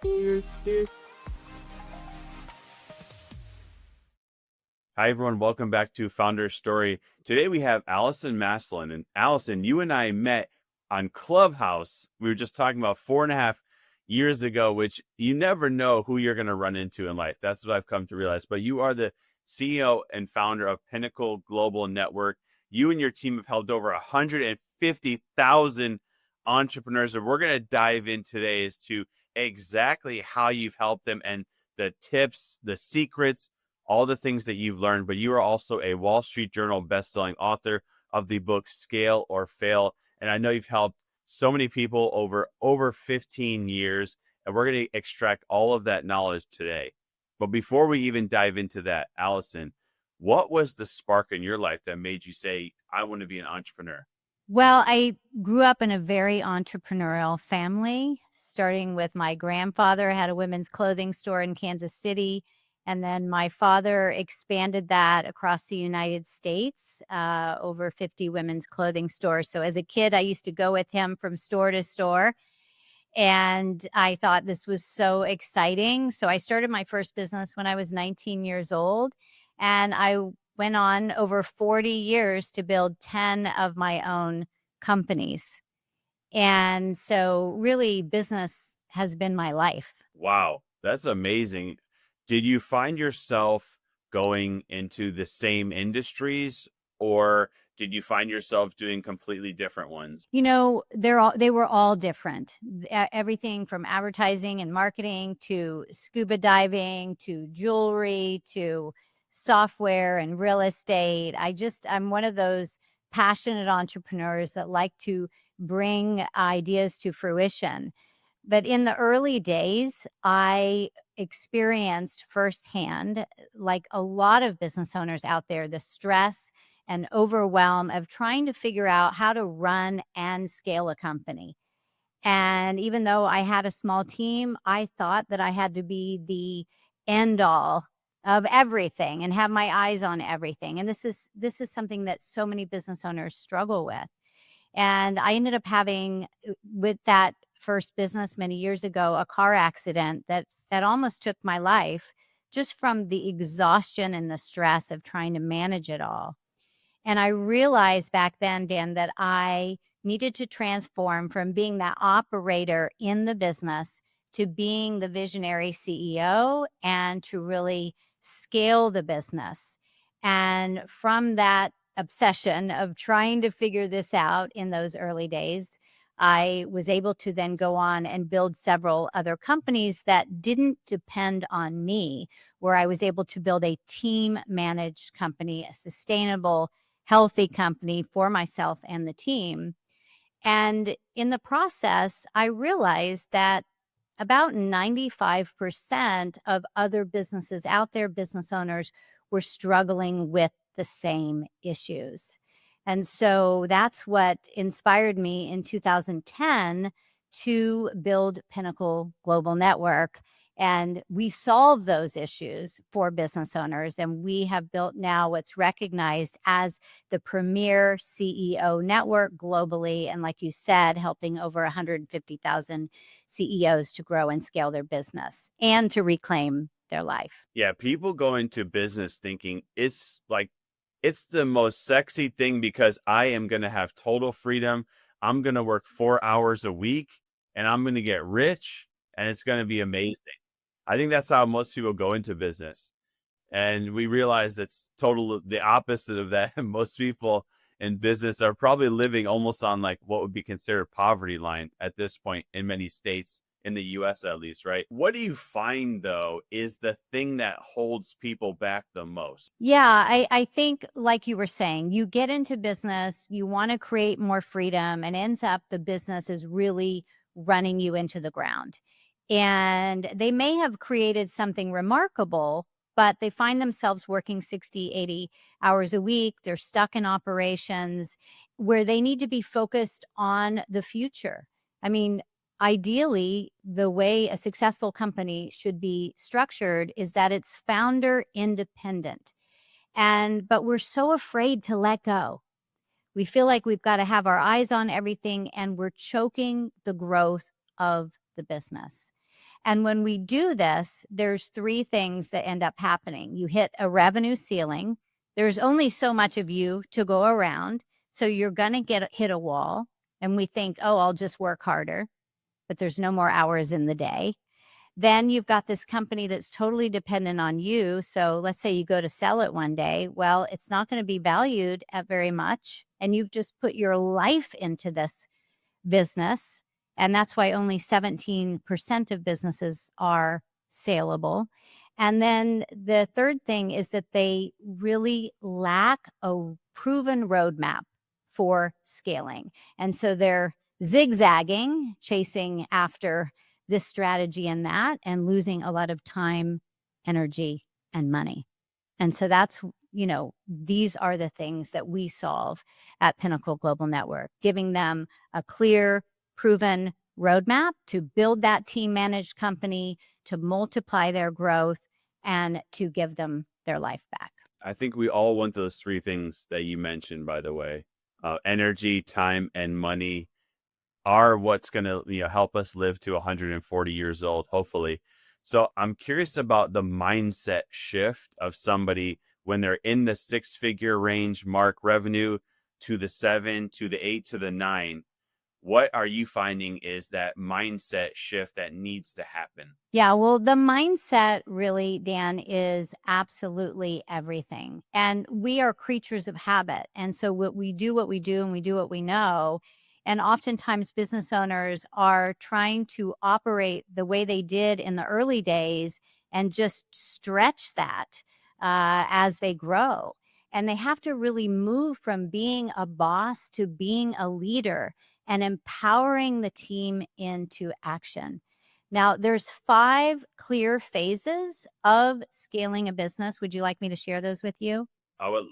Hi, everyone. Welcome back to Founder Story. Today we have Allison Maslin. And Allison, you and I met on Clubhouse. We were just talking about 4.5 years ago, which you never know who you're going to run into in life. That's what I've come to realize. But you are the CEO and founder of Pinnacle Global Network. You and your team have helped over 150,000 entrepreneurs. And we're going to dive in today as to exactly how you've helped them and the tips, the secrets, all the things that you've learned. But you are also a Wall Street Journal bestselling author of the book Scale or Fail. And I know you've helped so many people over 15 years, and we're going to extract all of that knowledge today. But before we even dive into that, Allison, what was the spark in your life that made you say, I want to be an entrepreneur? Well, I grew up in a very entrepreneurial family, starting with my grandfather had a women's clothing store in Kansas City. And then my father expanded that across the United States, over 50 women's clothing stores. So as a kid, I used to go with him from store to store. And I thought this was so exciting. So I started my first business when I was 19 years old. And I went on over 40 years to build 10 of my own companies. And so really business has been my life. Wow, that's amazing. Did you find yourself going into the same industries, or did you find yourself doing completely different ones? You know, they were all different. Everything from advertising and marketing to scuba diving to jewelry to software and real estate. I'm one of those passionate entrepreneurs that like to bring ideas to fruition. But in the early days, I experienced firsthand, like a lot of business owners out there, the stress and overwhelm of trying to figure out how to run and scale a company. And even though I had a small team, I thought that I had to be the end all of everything and have my eyes on everything. And this is something that so many business owners struggle with. And I ended up having, with that first business many years ago, a car accident that almost took my life, just from the exhaustion and the stress of trying to manage it all. And I realized back then, Dan, that I needed to transform from being that operator in the business to being the visionary CEO and to really scale the business. And from that obsession of trying to figure this out in those early days, I was able to then go on and build several other companies that didn't depend on me, where I was able to build a team managed company, a sustainable, healthy company for myself and the team. And in the process, I realized that about 95% of other businesses out there, business owners, were struggling with the same issues. And so that's what inspired me in 2010 to build Pinnacle Global Network. And we solve those issues for business owners. And we have built now what's recognized as the premier CEO network globally. And like you said, helping over 150,000 CEOs to grow and scale their business and to reclaim their life. Yeah, people go into business thinking it's the most sexy thing because I am going to have total freedom. I'm going to work 4 hours a week and I'm going to get rich and it's going to be amazing. I think that's how most people go into business. And we realize that's total the opposite of that. Most people in business are probably living almost on like what would be considered poverty line at this point in many states, in the US at least, right? What do you find though is the thing that holds people back the most? Yeah, I think, like you were saying, you get into business, you want to create more freedom, and ends up the business is really running you into the ground. And they may have created something remarkable, but they find themselves working 60, 80 hours a week. They're stuck in operations where they need to be focused on the future. I mean, ideally, the way a successful company should be structured is that it's founder independent. But we're so afraid to let go. We feel like we've got to have our eyes on everything, and we're choking the growth of the business. And when we do this, there's three things that end up happening. You hit a revenue ceiling. There's only so much of you to go around. So you're going to hit a wall. And we think, oh, I'll just work harder, but there's no more hours in the day. Then you've got this company that's totally dependent on you. So let's say you go to sell it one day. Well, it's not going to be valued at very much. And you've just put your life into this business. And that's why only 17% of businesses are saleable. And then the third thing is that they really lack a proven roadmap for scaling. And so they're zigzagging, chasing after this strategy and that, and losing a lot of time, energy, and money. And so that's, these are the things that we solve at Pinnacle Global Network, giving them a clear, proven roadmap to build that team managed company, to multiply their growth, and to give them their life back. I think we all want those three things that you mentioned, by the way. Energy, time, and money are what's going to help us live to 140 years old, hopefully. So I'm curious about the mindset shift of somebody when they're in the six-figure range mark revenue to the 7, to the 8, to the 9. What are you finding is that mindset shift that needs to happen? Yeah, well, the mindset really, Dan, is absolutely everything. And we are creatures of habit. And so what we do, and we do what we know. And oftentimes business owners are trying to operate the way they did in the early days and just stretch that as they grow. And they have to really move from being a boss to being a leader and empowering the team into action. Now, there's 5 clear phases of scaling a business. Would you like me to share those with you? I would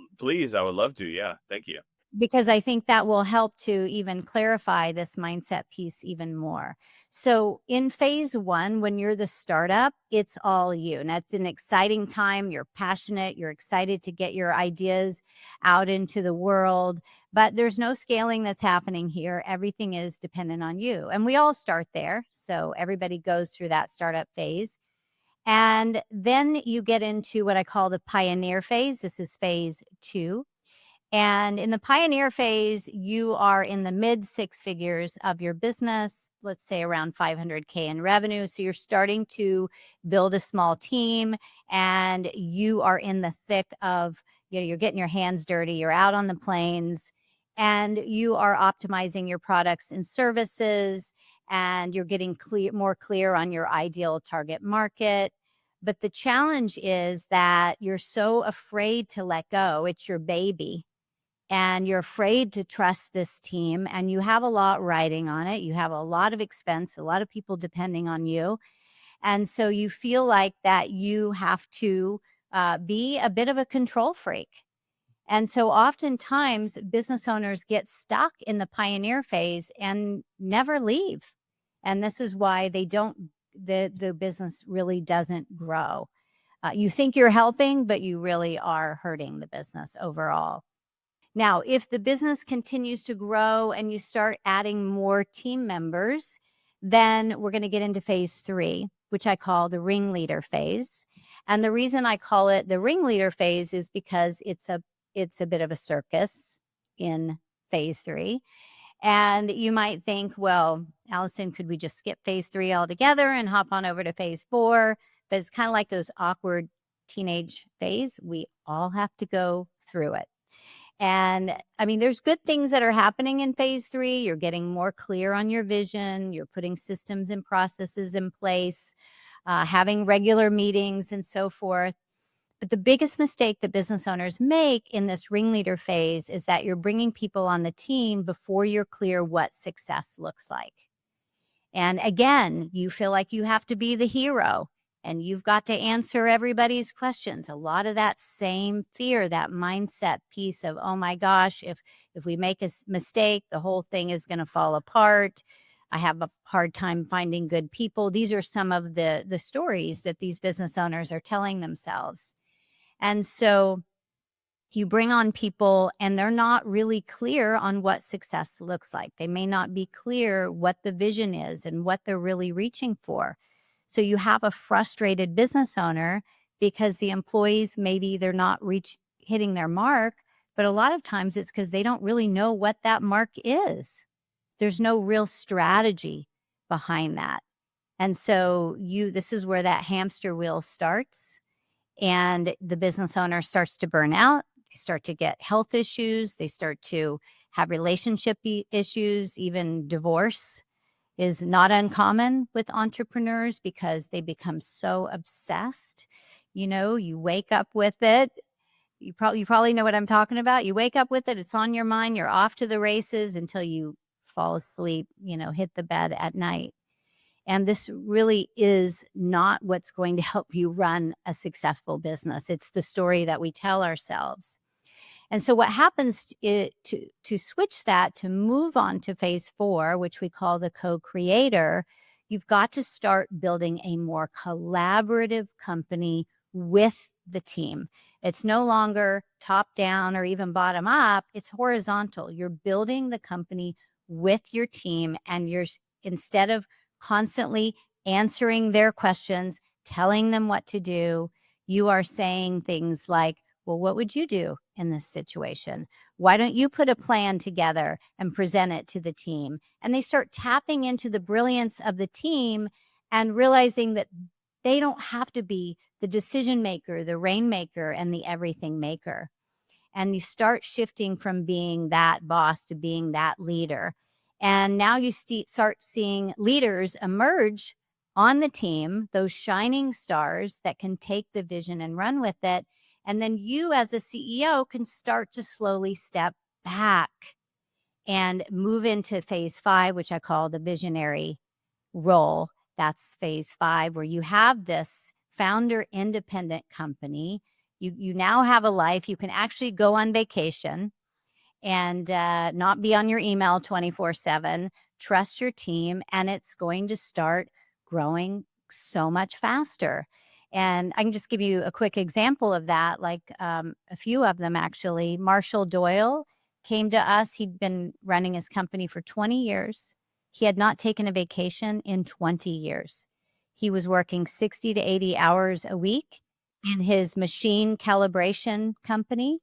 love to. Yeah, thank you. Because I think that will help to even clarify this mindset piece even more. So in phase 1, when you're the startup, it's all you. And that's an exciting time. You're passionate. You're excited to get your ideas out into the world. But there's no scaling that's happening here. Everything is dependent on you. And we all start there. So everybody goes through that startup phase. And then you get into what I call the pioneer phase. This is phase 2. And in the pioneer phase, you are in the mid 6 figures of your business, let's say around 500K in revenue. So you're starting to build a small team and you are in the thick of, you're getting your hands dirty, you're out on the plains and you are optimizing your products and services and you're getting more clear on your ideal target market. But the challenge is that you're so afraid to let go. It's your baby. And you're afraid to trust this team and you have a lot riding on it. You have a lot of expense, a lot of people depending on you. And so you feel like that you have to be a bit of a control freak. And so oftentimes business owners get stuck in the pioneer phase and never leave. And this is why the business really doesn't grow. You think you're helping, but you really are hurting the business overall. Now, if the business continues to grow and you start adding more team members, then we're going to get into phase 3, which I call the ringleader phase. And the reason I call it the ringleader phase is because it's a bit of a circus in phase 3. And you might think, well, Allison, could we just skip phase 3 altogether and hop on over to phase 4? But it's kind of like those awkward teenage phase. We all have to go through it. And I mean, there's good things that are happening in phase 3. You're getting more clear on your vision. You're putting systems and processes in place, having regular meetings and so forth. But the biggest mistake that business owners make in this ringleader phase is that you're bringing people on the team before you're clear what success looks like. And again, you feel like you have to be the hero and you've got to answer everybody's questions. A lot of that same fear, that mindset piece of, oh my gosh, if we make a mistake, the whole thing is going to fall apart. I have a hard time finding good people. These are some of the stories that these business owners are telling themselves. And so you bring on people and they're not really clear on what success looks like. They may not be clear what the vision is and what they're really reaching for. So you have a frustrated business owner because the employees, maybe they're not hitting their mark, but a lot of times it's because they don't really know what that mark is. There's no real strategy behind that. And so this is where that hamster wheel starts, and the business owner starts to burn out. They start to get health issues. They start to have relationship issues. Even divorce is not uncommon with entrepreneurs because they become so obsessed. You wake up with it. You probably know what I'm talking about. You wake up with it. It's on your mind. You're off to the races until you fall asleep, hit the bed at night. And this really is not what's going to help you run a successful business. It's the story that we tell ourselves. And so what happens to switch that, to move on to phase 4, which we call the co-creator, you've got to start building a more collaborative company with the team. It's no longer top down or even bottom up. It's horizontal. You're building the company with your team, and instead of constantly answering their questions, telling them what to do, you are saying things like, well, what would you do in this situation? Why don't you put a plan together and present it to the team? And they start tapping into the brilliance of the team and realizing that they don't have to be the decision maker, the rainmaker, and the everything maker. And you start shifting from being that boss to being that leader. And now you start seeing leaders emerge on the team, those shining stars that can take the vision and run with it. And then you, as a CEO, can start to slowly step back and move into phase 5, which I call the visionary role. That's phase 5, where you have this founder independent company. You now have a life. You can actually go on vacation and not be on your email 24/7. Trust your team, and it's going to start growing so much faster. And I can just give you a quick example of that, like a few of them actually. Marshall Doyle came to us. He'd been running his company for 20 years. He had not taken a vacation in 20 years. He was working 60 to 80 hours a week in his machine calibration company.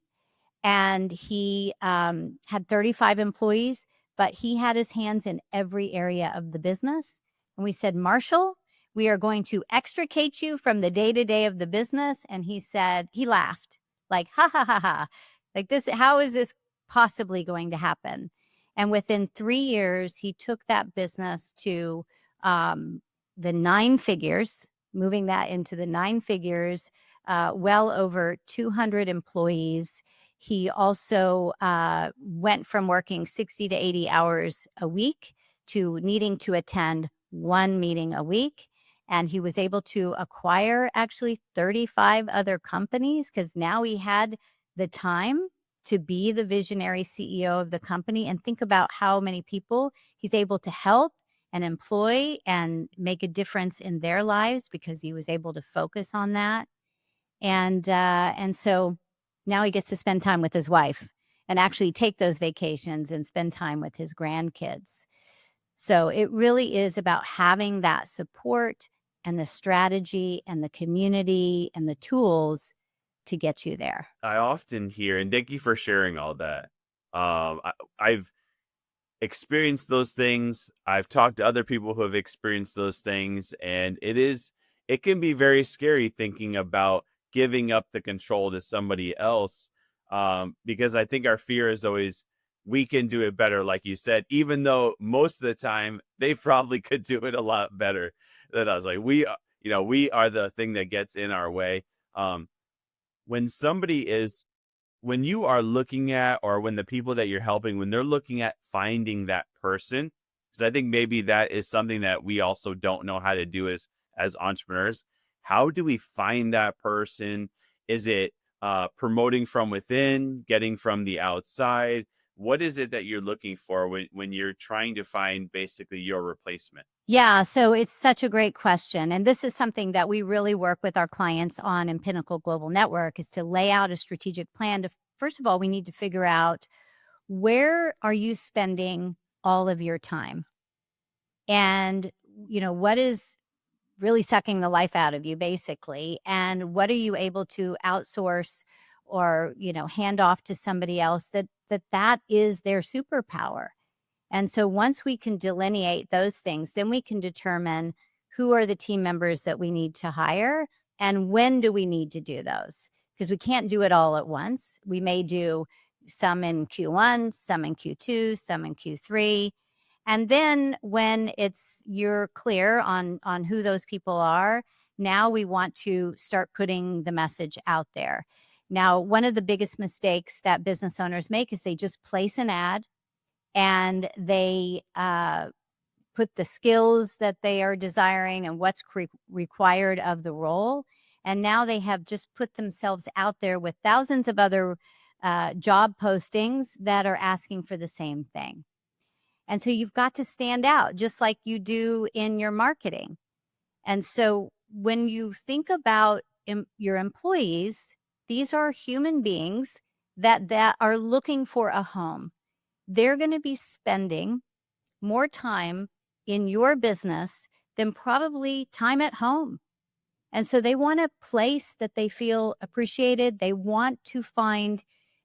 And he had 35 employees, but he had his hands in every area of the business. And we said, Marshall, we are going to extricate you from the day-to-day of the business. And he laughed like, ha, ha, ha, ha. Like this, how is this possibly going to happen? And within 3 years, he took that business to the 9 figures, moving that into the 9 figures, well over 200 employees. He also went from working 60 to 80 hours a week to needing to attend 1 meeting a week. And he was able to acquire actually 35 other companies because now he had the time to be the visionary CEO of the company. And think about how many people he's able to help and employ and make a difference in their lives because he was able to focus on that. And so now he gets to spend time with his wife and actually take those vacations and spend time with his grandkids. So it really is about having that support and the strategy and the community and the tools to get you there. I often hear, and thank you for sharing all that. I've experienced those things. I've talked to other people who have experienced those things, and it can be very scary thinking about giving up the control to somebody else. Because I think our fear is always we can do it better, like you said, even though most of the time they probably could do it a lot better than us. Like we are the thing that gets in our way. Um, when somebody is when you are looking at, or when the people that you're helping, when they're looking at finding that person, because I think maybe that is something that we also don't know how to do as entrepreneurs. How do we find that person? Is it promoting from within, getting from the outside? What is it that you're looking for when you're trying to find basically your replacement? Yeah, so it's such a great question. And this is something that we really work with our clients on in Pinnacle Global Network, is to lay out a strategic plan. First of all, we need to figure out, where are you spending all of your time? And, what is really sucking the life out of you, basically. And what are you able to outsource or, hand off to somebody else that is their superpower? And so once we can delineate those things, then we can determine who are the team members that we need to hire and when do we need to do those? Because we can't do it all at once. We may do some in Q1, some in Q2, some in Q3. And then when you're clear on who those people are, now we want to start putting the message out there. Now, one of the biggest mistakes that business owners make is they just place an ad and they put the skills that they are desiring and what's required of the role. And now they have just put themselves out there with thousands of other job postings that are asking for the same thing. And so you've got to stand out just like you do in your marketing. And so when you think about your employees, these are human beings that are looking for a home. They're going to be spending more time in your business than probably time at home. And so they want a place that they feel appreciated. They want to find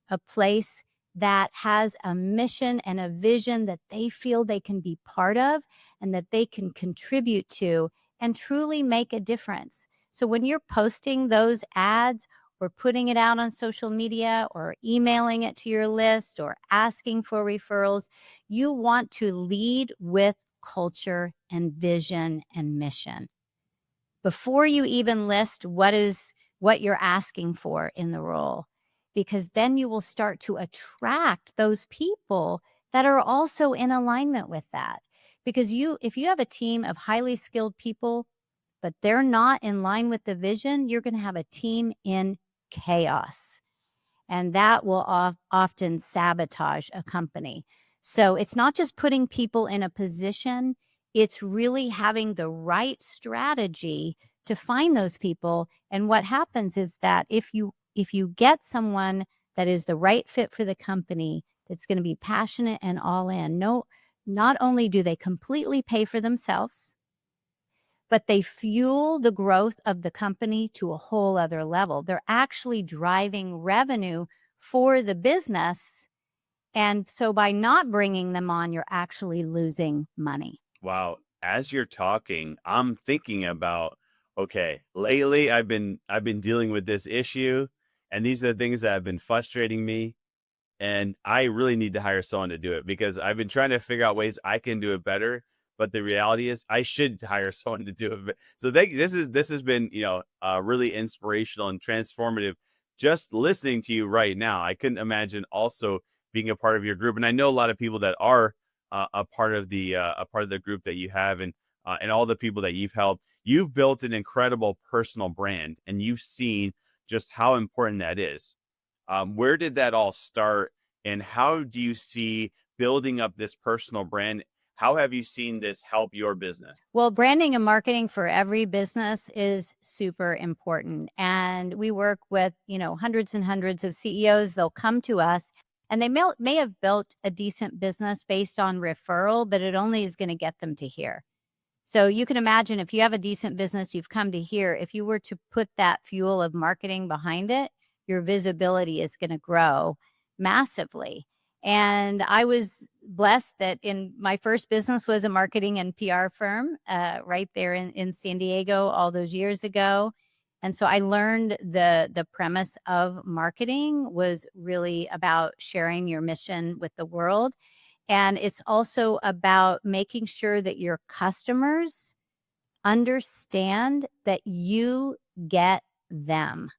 a place that has a mission and a vision that they feel they can be part of and that they can contribute to and truly make a difference. So when you're posting those ads or putting it out on social media or emailing it to your list or asking for referrals, you want to lead with culture and vision and mission before you even list what you're asking for in the role, because then you will start to attract those people that are also in alignment with that. Because if you have a team of highly skilled people, but they're not in line with the vision, you're going to have a team in chaos. And that will often sabotage a company. So it's not just putting people in a position, it's really having the right strategy to find those people. And what happens is that if you get someone that is the right fit for the company, that's going to be passionate and all in, not only do they completely pay for themselves, but they fuel the growth of the company to a whole other level. They're actually driving revenue for the business. And so by not bringing them on, you're actually losing money. Wow. As you're talking, I'm thinking about, okay, lately I've been dealing with this issue, and these are the things that have been frustrating me. And I really need to hire someone to do it because I've been trying to figure out ways I can do it better. But the reality is I should hire someone to do it. So this has been, really inspirational and transformative. Just listening to you right now, I couldn't imagine also being a part of your group. And I know a lot of people that are a part of the group that you have, and all the people that you've helped. You've built an incredible personal brand, and you've seen just how important that is. Where did that all start, and how do you see building up this personal brand? How have you seen this help your business? Well, branding and marketing for every business is super important. And we work with, hundreds and hundreds of CEOs. They'll come to us and they may have built a decent business based on referral, but it only is going to get them to here. So you can imagine if you have a decent business, you've come to here, if you were to put that fuel of marketing behind it, your visibility is going to grow massively. And I was blessed that in my first business was a marketing and PR firm right there in San Diego all those years ago. And so I learned the premise of marketing was really about sharing your mission with the world. And it's also about making sure that your customers understand that you get them.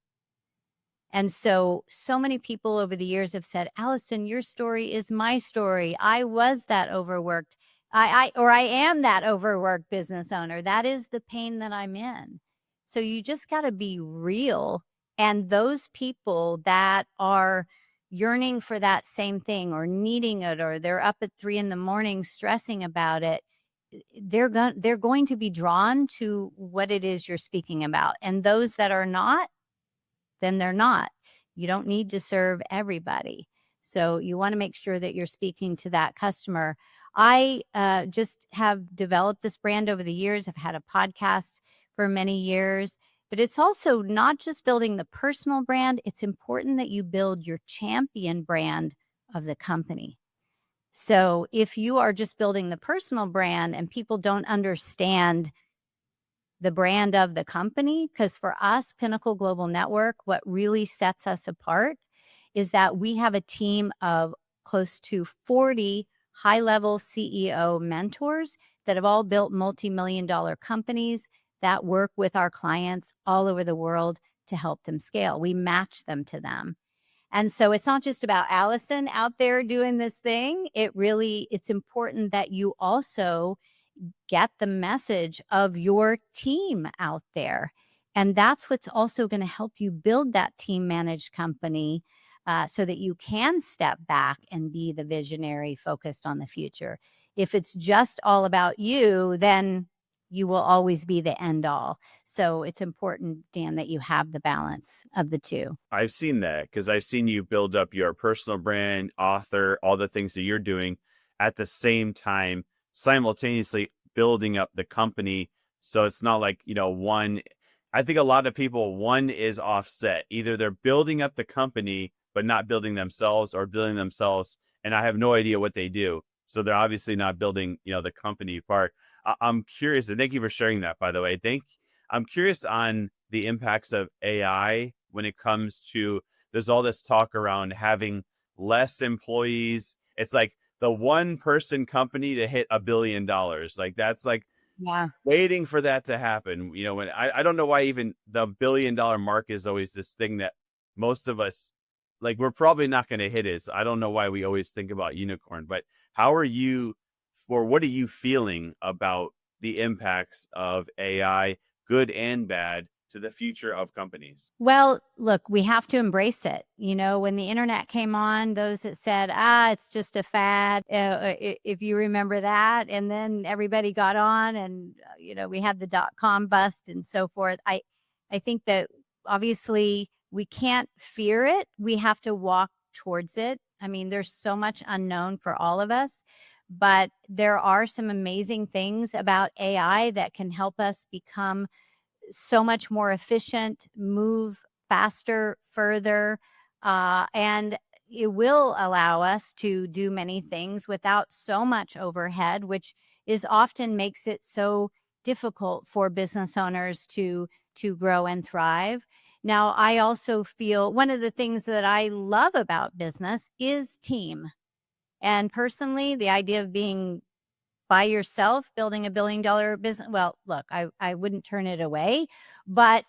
And so many people over the years have said, Allison, your story is my story. I was that overworked. I am that overworked business owner. That is the pain that I'm in. So you just got to be real. And those people that are yearning for that same thing or needing it, or they're up at 3 a.m. stressing about it, they're going to be drawn to what it is you're speaking about. And those that are not, then they're not. You don't need to serve everybody. So you want to make sure that you're speaking to that customer. I just have developed this brand over the years. I've had a podcast for many years. But it's also not just building the personal brand, it's important that you build your champion brand of the company. So if you are just building the personal brand and people don't understand the brand of the company, because for us, Pinnacle Global Network, what really sets us apart is that we have a team of close to 40 high-level CEO mentors that have all built multi-million-dollar companies that work with our clients all over the world to help them scale. We match them to them. And so it's not just about Allison out there doing this thing. It's important that you also get the message of your team out there. And that's what's also going to help you build that team managed company so that you can step back and be the visionary focused on the future. If it's just all about you, then you will always be the end all. So it's important, Dan, that you have the balance of the two. I've seen that because I've seen you build up your personal brand, author, all the things that you're doing at the same time, simultaneously building up the company. So it's not like, one, I think a lot of people, one is offset. Either they're building up the company, but not building themselves, or building themselves, and I have no idea what they do. So they're obviously not building, the company part. I'm curious, and thank you for sharing that, by the way. I'm curious on the impacts of AI when it comes to, there's all this talk around having less employees. It's like the one person company to hit $1 billion. Like that's like Yeah. waiting for that to happen. When I don't know why even the $1 billion mark is always this thing that most of us, like, we're probably not going to hit it. So I don't know why we always think about unicorn, but how are you, or what are you feeling about the impacts of AI, good and bad, to the future of companies? Well, look, we have to embrace it. When the internet came on, those that said, it's just a fad, if you remember that, and then everybody got on and, we had the dot-com bust and so forth. I think that obviously we can't fear it. We have to walk towards it. I mean, there's so much unknown for all of us, but there are some amazing things about AI that can help us become so much more efficient, move faster, further, and it will allow us to do many things without so much overhead, which is often makes it so difficult for business owners to grow and thrive. Now, I also feel one of the things that I love about business is team. And personally, the idea of being by yourself building $1 billion business, well, look, I wouldn't turn it away, but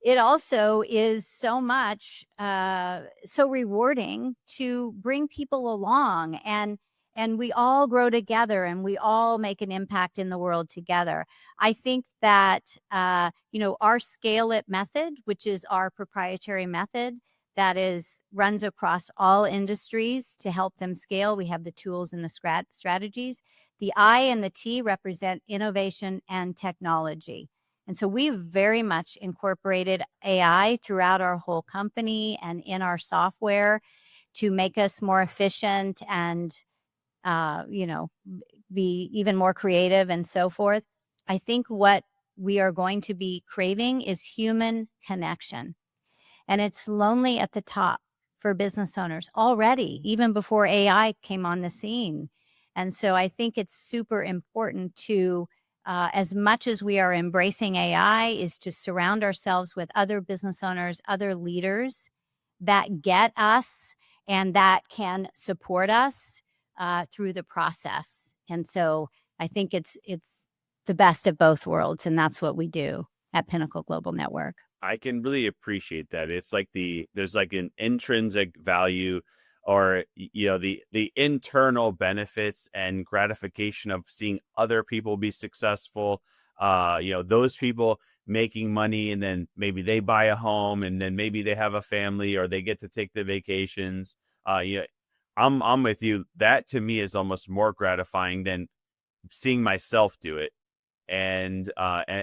it also is so much so rewarding to bring people along, and we all grow together and we all make an impact in the world together. I think that our scale it method, which is our proprietary method that runs across all industries to help them scale. We have the tools and the strategies. The I and the T represent innovation and technology. And so we've very much incorporated AI throughout our whole company and in our software to make us more efficient and, be even more creative and so forth. I think what we are going to be craving is human connection. And it's lonely at the top for business owners already, even before AI came on the scene. And so I think it's super important to, as much as we are embracing AI, is to surround ourselves with other business owners, other leaders that get us and that can support us through the process. And so I think it's the best of both worlds, and that's what we do at Pinnacle Global Network. I can really appreciate that. It's like there's like an intrinsic value, or the internal benefits and gratification of seeing other people be successful. Those people making money, and then maybe they buy a home, and then maybe they have a family, or they get to take the vacations. I'm with you. That to me is almost more gratifying than seeing myself do it. And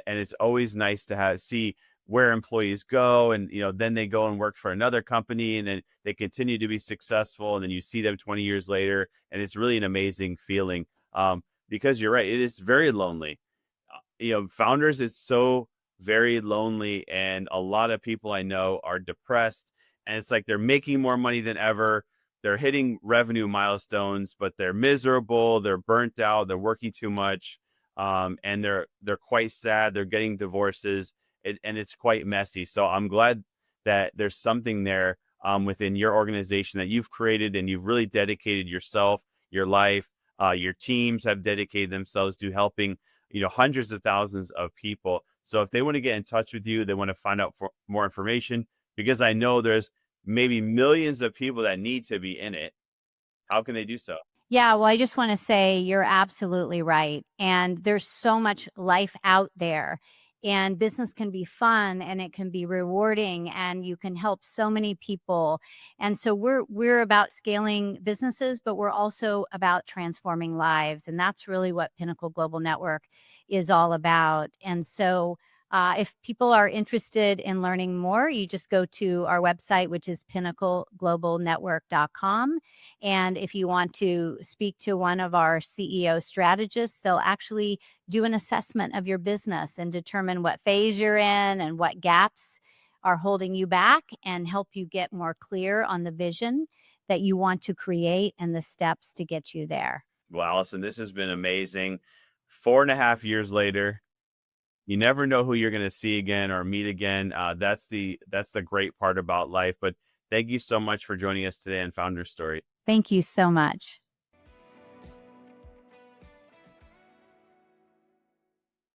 it's always nice to see where employees go, and then they go and work for another company, and then they continue to be successful, and then you see them 20 years later, and it's really an amazing feeling, because you're right, it is very lonely. founders is so very lonely, and a lot of people I know are depressed, and it's like they're making more money than ever. They're hitting revenue milestones, but they're miserable, they're burnt out, they're working too much, and they're quite sad. They're getting divorces, and it's quite messy. So I'm glad that there's something there within your organization that you've created, and you've really dedicated yourself, your life, your teams have dedicated themselves to helping hundreds of thousands of people. So if they want to get in touch with you, they want to find out for more information, because I know there's maybe millions of people that need to be in it. How can they do so? Yeah, well, I just want to say you're absolutely right. And there's so much life out there. And business can be fun and it can be rewarding and you can help so many people. And so we're about scaling businesses, but we're also about transforming lives. And that's really what Pinnacle Global Network is all about. And so if people are interested in learning more, you just go to our website, which is pinnacleglobalnetwork.com. And if you want to speak to one of our CEO strategists, they'll actually do an assessment of your business and determine what phase you're in and what gaps are holding you back and help you get more clear on the vision that you want to create and the steps to get you there. Well, Allison, this has been amazing. 4.5 years later, you never know who you're going to see again or meet again. That's the great part about life. But thank you so much for joining us today on Founder Story. Thank you so much.